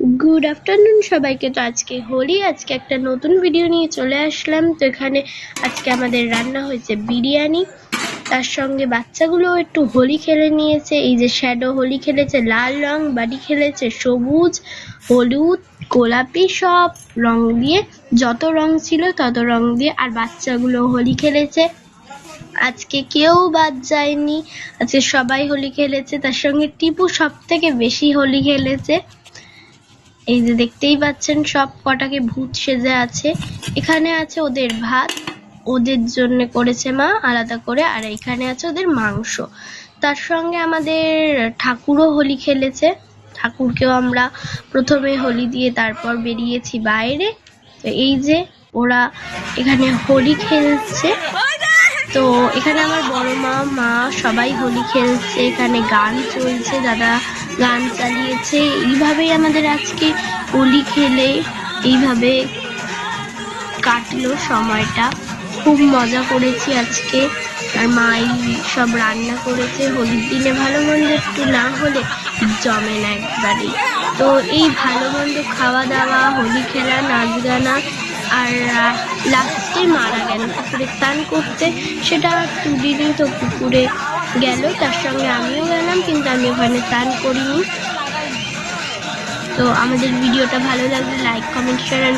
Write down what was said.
Good afternoon সবাইকে। তো আজকে হোলি, আজকে একটা নতুন ভিডিও নিয়ে চলে আসলাম। তো এখানে আজকে আমাদের রান্না হয়েছে বিরিয়ানি, তার সঙ্গে বাচ্চাগুলো একটু হোলি খেলে নিয়েছে। এই যে শ্যাডো হোলি খেলেছে লাল রং, বাড়ি খেলেছে সবুজ, হলুদ, গোলাপি, সব রং দিয়ে, যত রং ছিল তত রং দিয়ে। আর বাচ্চাগুলো হোলি খেলেছে, আজকে কেউ বাদ যায়নি, আজকে সবাই হোলি খেলেছে। তার সঙ্গে টিপু সব থেকে বেশি হোলি খেলেছে। এই যে দেখতেই পাচ্ছেন সব কটাকে ভূত সেজে আছে। এখানে আছে ওদের ভাত, ওদের জন্য করেছে মা আলাদা করে, আর এখানে আছে ওদের মাংস। তার সঙ্গে আমাদের ঠাকুরও হোলি খেলেছে। ঠাকুরকেও আমরা প্রথমে হোলি দিয়ে তারপর বেরিয়েছি বাইরে। তো এই যে ওরা এখানে হোলি খেলছে। তো এখানে আমার বড় মা সবাই হোলি খেলছে, এখানে গান চলছে, দাদা গান চালিয়েছে। এইভাবেই আমাদের আজকে হোলি খেলে এইভাবে কাটলো সময়টা। খুব মজা করেছি আজকে। আর মাই সব রান্না করেছে। হোলির দিনে ভালো মন্দ একটু না হলে জমে না একবারেই। তো এই ভালো মন্দ খাওয়া দাওয়া, হোলি খেলা, নাচ গানা, আর লাস্টে মারা গেল পুকুরে স্নান করতে। সেটা দুদিনই তো পুকুরে গেল, তার সঙ্গে আমিও গেলাম, কিন্তু আমি ওখানে স্নান করিনি। তো আমাদের ভিডিওটা ভালো লাগলে লাইক, কমেন্ট, শেয়ার